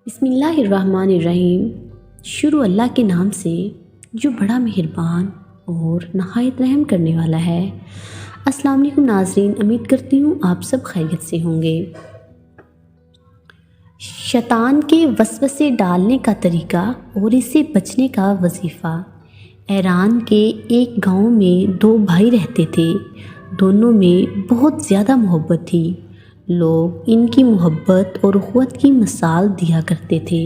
بسم اللہ الرحمن الرحیم۔ شروع اللہ کے نام سے جو بڑا مہربان اور نہایت رحم کرنے والا ہے۔ السلام علیکم ناظرین، امید کرتی ہوں آپ سب خیریت سے ہوں گے۔ شیطان کے وسوسے ڈالنے کا طریقہ اور اس سے بچنے کا وظیفہ۔ ایران کے ایک گاؤں میں دو بھائی رہتے تھے۔ دونوں میں بہت زیادہ محبت تھی۔ لوگ ان کی محبت اور اخوت کی مثال دیا کرتے تھے۔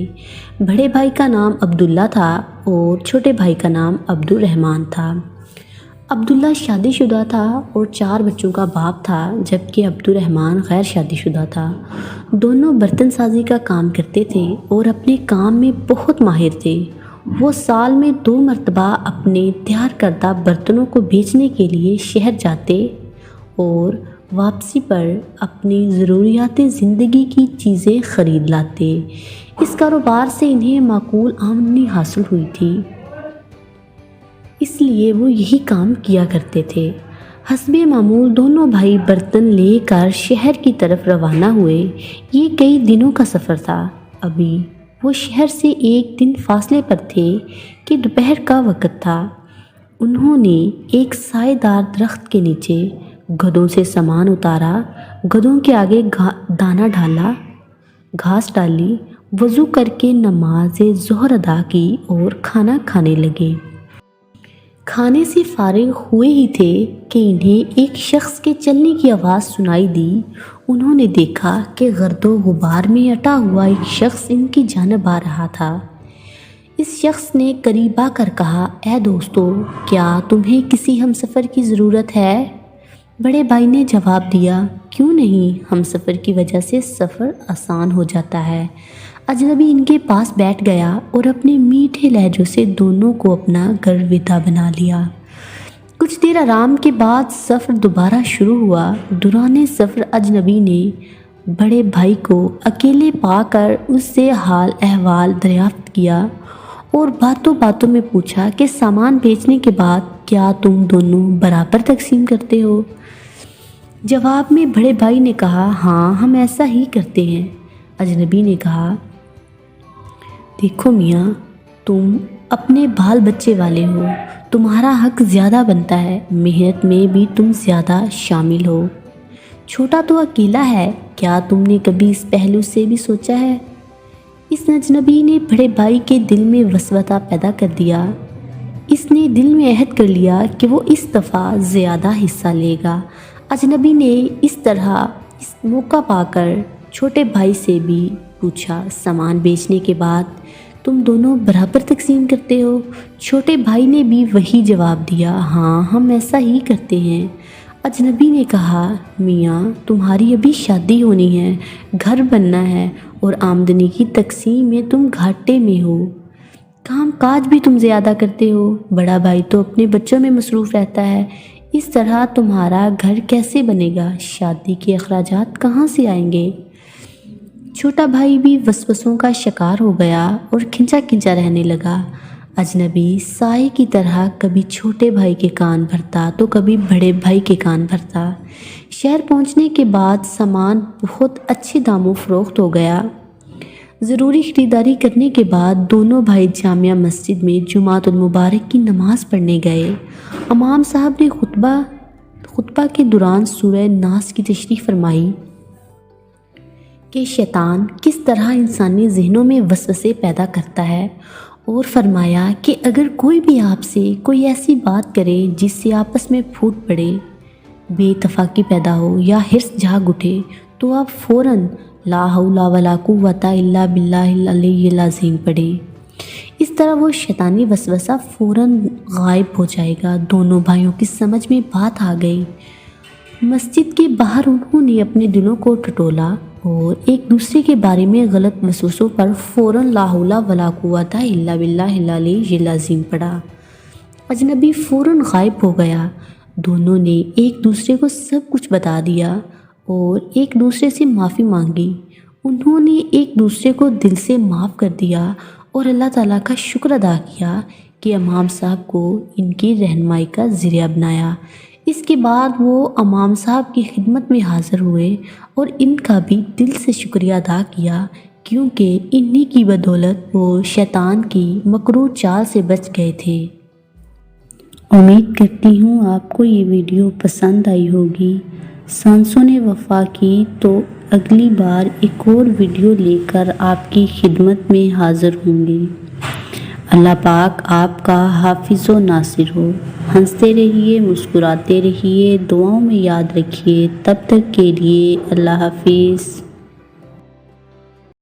بڑے بھائی کا نام عبداللہ تھا اور چھوٹے بھائی کا نام عبدالرحمن تھا۔ عبداللہ شادی شدہ تھا اور 4 بچوں کا باپ تھا، جبکہ عبدالرحمن غیر شادی شدہ تھا۔ دونوں برتن سازی کا کام کرتے تھے اور اپنے کام میں بہت ماہر تھے۔ وہ سال میں 2 مرتبہ اپنے تیار کردہ برتنوں کو بیچنے کے لیے شہر جاتے اور واپسی پر اپنی ضروریات زندگی کی چیزیں خرید لاتے۔ اس کاروبار سے انہیں معقول آمدنی حاصل ہوئی تھی، اس لیے وہ یہی کام کیا کرتے تھے۔ حسب معمول دونوں بھائی برتن لے کر شہر کی طرف روانہ ہوئے۔ یہ کئی دنوں کا سفر تھا۔ ابھی وہ شہر سے 1 دن فاصلے پر تھے کہ دوپہر کا وقت تھا۔ انہوں نے ایک سائے دار درخت کے نیچے گدھوں سے سامان اتارا، گدھوں کے آگے دانہ ڈالا، گھاس ڈالی، وضو کر کے نماز ظہر ادا کی اور کھانا کھانے لگے۔ کھانے سے فارغ ہوئے ہی تھے کہ انہیں ایک شخص کے چلنے کی آواز سنائی دی۔ انہوں نے دیکھا کہ گرد و غبار میں اٹا ہوا ایک شخص ان کی جانب آ رہا تھا۔ اس شخص نے قریب آ کر کہا، اے دوستو، کیا تمہیں کسی ہمسفر کی ضرورت ہے؟ بڑے بھائی نے جواب دیا، کیوں نہیں، ہم سفر کی وجہ سے سفر آسان ہو جاتا ہے۔ اجنبی ان کے پاس بیٹھ گیا اور اپنے میٹھے لہجوں سے دونوں کو اپنا گرویدہ بنا لیا۔ کچھ دیر آرام کے بعد سفر دوبارہ شروع ہوا۔ دوران سفر اجنبی نے بڑے بھائی کو اکیلے پا کر اس سے حال احوال دریافت کیا اور باتوں باتوں میں پوچھا کہ سامان بیچنے کے بعد کیا تم دونوں برابر تقسیم کرتے ہو؟ جواب میں بڑے بھائی نے کہا، ہاں، ہم ایسا ہی کرتے ہیں۔ اجنبی نے کہا، دیکھو میاں، تم اپنے بال بچے والے ہو، تمہارا حق زیادہ بنتا ہے، محنت میں بھی تم زیادہ شامل ہو۔ چھوٹا تو اکیلا ہے، کیا تم نے کبھی اس پہلو سے بھی سوچا ہے؟ اس اجنبی نے بڑے بھائی کے دل میں وسوسہ پیدا کر دیا۔ اس نے دل میں عہد کر لیا کہ وہ اس دفعہ زیادہ حصہ لے گا۔ اجنبی نے اس طرح موقع پا کر چھوٹے بھائی سے بھی پوچھا، سامان بیچنے کے بعد تم دونوں برابر تقسیم کرتے ہو؟ چھوٹے بھائی نے بھی وہی جواب دیا، ہاں، ہم ایسا ہی کرتے ہیں۔ اجنبی نے کہا، میاں، تمہاری ابھی شادی ہونی ہے، گھر بننا ہے اور آمدنی کی تقسیم میں تم گھاٹے میں ہو۔ کام کاج بھی تم زیادہ کرتے ہو، بڑا بھائی تو اپنے بچوں میں مصروف رہتا ہے۔ اس طرح تمہارا گھر کیسے بنے گا؟ شادی کے اخراجات کہاں سے آئیں گے؟ چھوٹا بھائی بھی وسوسوں کا شکار ہو گیا اور کھنچا کھنچا رہنے لگا۔ اجنبی سائے کی طرح کبھی چھوٹے بھائی کے کان بھرتا تو کبھی بڑے بھائی کے کان بھرتا۔ شہر پہنچنے کے بعد سامان بہت اچھے داموں فروخت ہو گیا۔ ضروری خریداری کرنے کے بعد دونوں بھائی جامع مسجد میں جمعۃ المبارک کی نماز پڑھنے گئے۔ امام صاحب نے خطبہ کے دوران سورہ ناس کی تشریح فرمائی کہ شیطان کس طرح انسانی ذہنوں میں وسوسے پیدا کرتا ہے، اور فرمایا کہ اگر کوئی بھی آپ سے کوئی ایسی بات کرے جس سے آپس میں پھوٹ پڑے، بے اتفاقی پیدا ہو یا حرص جاگ اٹھے، تو آپ فوراً لا حول ولا قوت الا باللہ العلی العظیم پڑھیں۔ اس طرح وہ شیطانی وسوسہ فوراً غائب ہو جائے گا۔ دونوں بھائیوں کی سمجھ میں بات آ گئی۔ مسجد کے باہر انہوں نے اپنے دلوں کو ٹٹولا اور ایک دوسرے کے بارے میں غلط وسوسوں پر فوراً لا حول ولا قوت الا باللہ العلی العظیم پڑھا۔ اجنبی فوراً غائب ہو گیا۔ دونوں نے ایک دوسرے کو سب کچھ بتا دیا اور ایک دوسرے سے معافی مانگی۔ انہوں نے ایک دوسرے کو دل سے معاف کر دیا اور اللہ تعالیٰ کا شکر ادا کیا کہ امام صاحب کو ان کی رہنمائی کا ذریعہ بنایا۔ اس کے بعد وہ امام صاحب کی خدمت میں حاضر ہوئے اور ان کا بھی دل سے شکریہ ادا کیا کیونکہ انہی کی بدولت وہ شیطان کی مکروہ چال سے بچ گئے تھے۔ امید کرتی ہوں آپ کو یہ ویڈیو پسند آئی ہوگی۔ سانسوں نے وفا کی تو اگلی بار ایک اور ویڈیو لے کر آپ کی خدمت میں حاضر ہوں گی۔ اللہ پاک آپ کا حافظ و ناصر ہو۔ ہنستے رہیے، مسکراتے رہیے، دعاؤں میں یاد رکھیے۔ تب تک کے لیے اللہ حافظ۔